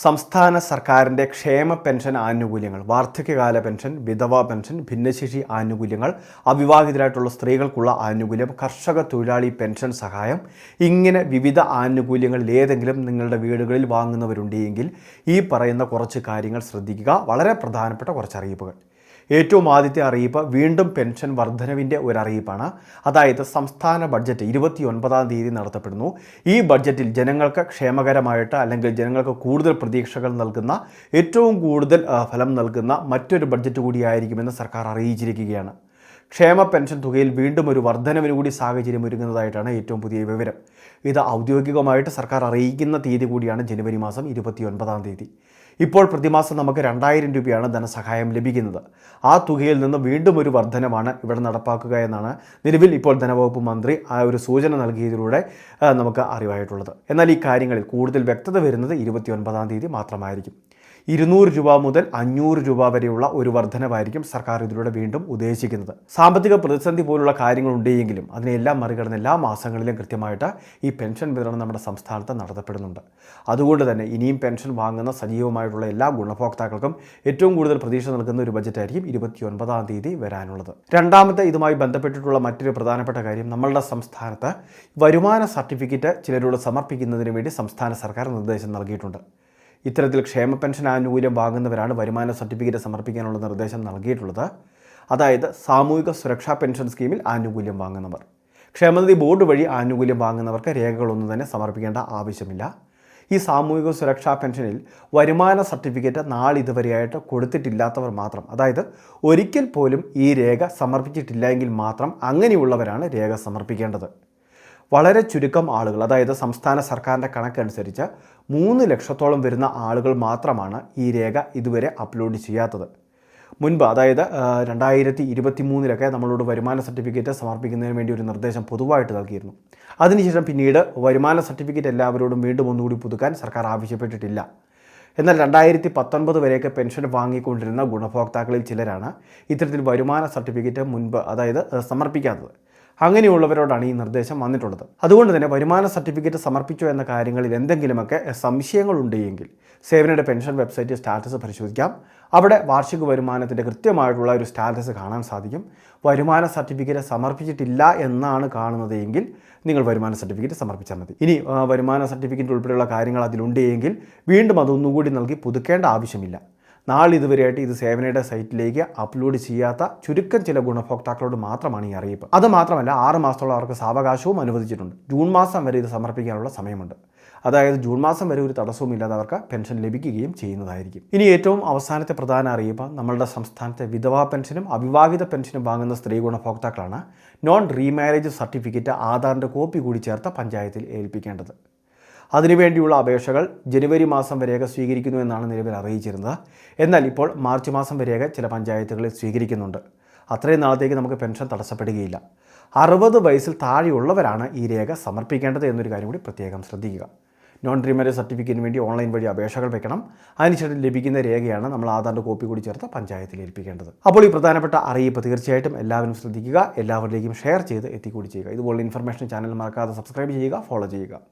സംസ്ഥാന സർക്കാരിൻ്റെ ക്ഷേമ പെൻഷൻ ആനുകൂല്യങ്ങൾ, വാർദ്ധക്യകാല പെൻഷൻ, വിധവാ പെൻഷൻ, ഭിന്നശേഷി ആനുകൂല്യങ്ങൾ, അവിവാഹിതരായിട്ടുള്ള സ്ത്രീകൾക്കുള്ള ആനുകൂല്യം, കർഷക തൊഴിലാളി പെൻഷൻ സഹായം, ഇങ്ങനെ വിവിധ ആനുകൂല്യങ്ങളിൽ ഏതെങ്കിലും നിങ്ങളുടെ വീടുകളിൽ വാങ്ങുന്നവരുണ്ടെങ്കിൽ ഈ പറയുന്ന കുറച്ച് കാര്യങ്ങൾ ശ്രദ്ധിക്കുക. വളരെ പ്രധാനപ്പെട്ട കുറച്ച് അറിയിപ്പുകൾ. ഏറ്റവും ആദ്യത്തെ അറിയിപ്പ് വീണ്ടും പെൻഷൻ വർധനവിൻ്റെ ഒരു അറിയിപ്പാണ്. അതായത് സംസ്ഥാന ബഡ്ജറ്റ് 29-ാം തീയതി നടത്തപ്പെടുന്നു. ഈ ബഡ്ജറ്റിൽ ജനങ്ങൾക്ക് ക്ഷേമകരമായിട്ട് അല്ലെങ്കിൽ ജനങ്ങൾക്ക് കൂടുതൽ പ്രതീക്ഷകൾ നൽകുന്ന, ഏറ്റവും കൂടുതൽ ഫലം നൽകുന്ന മറ്റൊരു ബഡ്ജറ്റ് കൂടിയായിരിക്കുമെന്ന് സർക്കാർ അറിയിച്ചിരിക്കുകയാണ്. ക്ഷേമ പെൻഷൻ തുകയിൽ വീണ്ടും ഒരു വർധനവിന് കൂടി സാഹചര്യം ഒരുങ്ങുന്നതായിട്ടാണ് ഏറ്റവും പുതിയ വിവരം. ഇത് ഔദ്യോഗികമായിട്ട് സർക്കാർ അറിയിക്കുന്ന തീയതി കൂടിയാണ് ജനുവരി മാസം 29-ാം തീയതി. ഇപ്പോൾ പ്രതിമാസം നമുക്ക് 2000 രൂപയാണ് ധനസഹായം ലഭിക്കുന്നത്. ആ തുകയിൽ നിന്ന് വീണ്ടും ഒരു വർധനമാണ് ഇവിടെ നടപ്പാക്കുക എന്നാണ് നിലവിൽ ഇപ്പോൾ ധനവകുപ്പ് മന്ത്രി ആ ഒരു സൂചന നൽകിയതിലൂടെ നമുക്ക് അറിവായിട്ടുള്ളത്. എന്നാൽ ഈ കാര്യങ്ങളിൽ കൂടുതൽ വ്യക്തത വരുന്നത് 29-ാം തീയതി മാത്രമായിരിക്കും. 200 രൂപ മുതൽ 500 രൂപ വരെയുള്ള ഒരു വർധനവായിരിക്കും സർക്കാർ ഇതിലൂടെ വീണ്ടും ഉദ്ദേശിക്കുന്നത്. സാമ്പത്തിക പ്രതിസന്ധി പോലുള്ള കാര്യങ്ങളുണ്ടെങ്കിലും അതിനെല്ലാം മറികടന്ന് എല്ലാ മാസങ്ങളിലും കൃത്യമായിട്ട് ഈ പെൻഷൻ വിതരണം നമ്മുടെ സംസ്ഥാനത്ത് നടത്തപ്പെടുന്നുണ്ട്. അതുകൊണ്ട് തന്നെ ഇനിയും പെൻഷൻ വാങ്ങുന്ന സജീവമായിട്ടുള്ള എല്ലാ ഗുണഭോക്താക്കൾക്കും ഏറ്റവും കൂടുതൽ പ്രതീക്ഷ നൽകുന്ന ഒരു ബജറ്റായിരിക്കും 29-ാം തീയതി വരാനുള്ളത്. രണ്ടാമത്തെ ഇതുമായി ബന്ധപ്പെട്ടിട്ടുള്ള മറ്റൊരു പ്രധാനപ്പെട്ട കാര്യം, നമ്മളുടെ സംസ്ഥാനത്ത് വരുമാന സർട്ടിഫിക്കറ്റ് ചിലരോട് സമർപ്പിക്കുന്നതിന് വേണ്ടി സംസ്ഥാന സർക്കാർ നിർദ്ദേശം നൽകിയിട്ടുണ്ട്. ഇത്തരത്തിൽ ക്ഷേമ പെൻഷൻ ആനുകൂല്യം വാങ്ങുന്നവരാണ് വരുമാന സർട്ടിഫിക്കറ്റ് സമർപ്പിക്കാനുള്ള നിർദ്ദേശം നൽകിയിട്ടുള്ളത്. അതായത് സാമൂഹിക സുരക്ഷാ പെൻഷൻ സ്കീമിൽ ആനുകൂല്യം വാങ്ങുന്നവർ, ക്ഷേമനിധി ബോർഡ് വഴി ആനുകൂല്യം വാങ്ങുന്നവർക്ക് രേഖകളൊന്നും തന്നെ സമർപ്പിക്കേണ്ട ആവശ്യമില്ല. ഈ സാമൂഹിക സുരക്ഷാ പെൻഷനിൽ വരുമാന സർട്ടിഫിക്കറ്റ് നാളിതുവരെയായിട്ട് കൊടുത്തിട്ടില്ലാത്തവർ മാത്രം, അതായത് ഒരിക്കൽ പോലും ഈ രേഖ സമർപ്പിച്ചിട്ടില്ല എങ്കിൽ മാത്രം അങ്ങനെയുള്ളവരാണ് രേഖ സമർപ്പിക്കേണ്ടത്. വളരെ ചുരുക്കം ആളുകൾ, അതായത് സംസ്ഥാന സർക്കാരിൻ്റെ കണക്കനുസരിച്ച് 3 ലക്ഷത്തോളം വരുന്ന ആളുകൾ മാത്രമാണ് ഈ രേഖ ഇതുവരെ അപ്ലോഡ് ചെയ്യാത്തത്. മുൻപ്, അതായത് 2023 നമ്മളോട് വരുമാന സർട്ടിഫിക്കറ്റ് സമർപ്പിക്കുന്നതിന് വേണ്ടി ഒരു നിർദ്ദേശം പൊതുവായിട്ട് നൽകിയിരുന്നു. അതിനുശേഷം പിന്നീട് വരുമാന സർട്ടിഫിക്കറ്റ് എല്ലാവരോടും വീണ്ടും ഒന്നുകൂടി പുതുക്കാൻ സർക്കാർ ആവശ്യപ്പെട്ടിട്ടില്ല. എന്നാൽ 2019 വരെയൊക്കെ പെൻഷൻ വാങ്ങിക്കൊണ്ടിരുന്ന ഗുണഭോക്താക്കളിൽ ചിലരാണ് ഇത്തരത്തിൽ വരുമാന സർട്ടിഫിക്കറ്റ് മുൻപ്, അതായത് സമർപ്പിക്കാത്തത്. അങ്ങനെയുള്ളവരോടാണ് ഈ നിർദ്ദേശം വന്നിട്ടുള്ളത്. അതുകൊണ്ട് തന്നെ വരുമാന സർട്ടിഫിക്കറ്റ് സമർപ്പിച്ചോ എന്ന കാര്യങ്ങളിൽ എന്തെങ്കിലുമൊക്കെ സംശയങ്ങളുണ്ടെങ്കിൽ സേവനയുടെ പെൻഷൻ വെബ്സൈറ്റ് സ്റ്റാറ്റസ് പരിശോധിക്കാം. അവിടെ വാർഷിക വരുമാനത്തിൻ്റെ കൃത്യമായിട്ടുള്ള ഒരു സ്റ്റാറ്റസ് കാണാൻ സാധിക്കും. വരുമാന സർട്ടിഫിക്കറ്റ് സമർപ്പിച്ചിട്ടില്ല എന്നാണ് കാണുന്നതെങ്കിൽ നിങ്ങൾ വരുമാന സർട്ടിഫിക്കറ്റ് സമർപ്പിച്ചാൽ മതി. ഇനി വരുമാന സർട്ടിഫിക്കറ്റ് ഉൾപ്പെടെയുള്ള കാര്യങ്ങൾ അതിലുണ്ടെങ്കിൽ വീണ്ടും അതൊന്നുകൂടി നൽകി പുതുക്കേണ്ട ആവശ്യമില്ല. നാളിതുവരെയായിട്ട് ഇത് സേവനയുടെ സൈറ്റിലേക്ക് അപ്ലോഡ് ചെയ്യാത്ത ചുരുക്കം ചില ഗുണഭോക്താക്കളോട് മാത്രമാണ് ഈ അറിയിപ്പ്. അത് മാത്രമല്ല, 6 മാസത്തോളം അവർക്ക് സാവകാശവും അനുവദിച്ചിട്ടുണ്ട്. ജൂൺ മാസം വരെ ഇത് സമർപ്പിക്കാനുള്ള സമയമുണ്ട്. അതായത് ജൂൺ മാസം വരെ ഒരു തടസ്സവും ഇല്ലാതെ അവർക്ക് പെൻഷൻ ലഭിക്കുകയും ചെയ്യുന്നതായിരിക്കും. ഇനി ഏറ്റവും അവസാനത്തെ പ്രധാന അറിയിപ്പ്, നമ്മളുടെ സംസ്ഥാനത്തെ വിധവാ പെൻഷനും അവിവാഹിത പെൻഷനും വാങ്ങുന്ന സ്ത്രീ ഗുണഭോക്താക്കളാണ് നോൺ റീമാരേജ് സർട്ടിഫിക്കറ്റ് ആധാറിൻ്റെ കോപ്പി കൂടി ചേർത്ത് പഞ്ചായത്തിൽ ഏൽപ്പിക്കേണ്ടത്. അതിനുവേണ്ടിയുള്ള അപേക്ഷകൾ ജനുവരി മാസം വരെയൊക്കെ സ്വീകരിക്കുന്നു എന്നാണ് നിലവിൽ അറിയിച്ചിരുന്നത്. എന്നാൽ ഇപ്പോൾ മാർച്ച് മാസം വരെയൊക്കെ ചില പഞ്ചായത്തുകളിൽ സ്വീകരിക്കുന്നുണ്ട്. അത്രയും നാളത്തേക്ക് നമുക്ക് പെൻഷൻ തടസ്സപ്പെടുകയില്ല. 60 വയസ്സിൽ താഴെയുള്ളവരാണ് ഈ രേഖ സമർപ്പിക്കേണ്ടത് എന്നൊരു കാര്യം കൂടി പ്രത്യേകം ശ്രദ്ധിക്കുക. നോൺ റീമാരേജ് സർട്ടിഫിക്കറ്റിന് വേണ്ടി ഓൺലൈൻ വഴി അപേക്ഷകൾ വെക്കണം. അതിനുശേഷം ലഭിക്കുന്ന രേഖയാണ് നമ്മൾ ആധാറിൻ്റെ കോപ്പി കൂടി ചേർത്ത് പഞ്ചായത്തിൽ ഏൽപ്പിക്കേണ്ടത്. അപ്പോൾ ഈ പ്രധാനപ്പെട്ട അറിയിപ്പ് തീർച്ചയായിട്ടും എല്ലാവരും ശ്രദ്ധിക്കുക, എല്ലാവരിലേക്കും ഷെയർ ചെയ്ത് എത്തിക്കൂടി ചെയ്യുക. ഇതുപോലുള്ള ഇൻഫർമേഷൻ ചാനൽ മറക്കാതെ സബ്സ്ക്രൈബ് ചെയ്യുക, ഫോളോ ചെയ്യുക.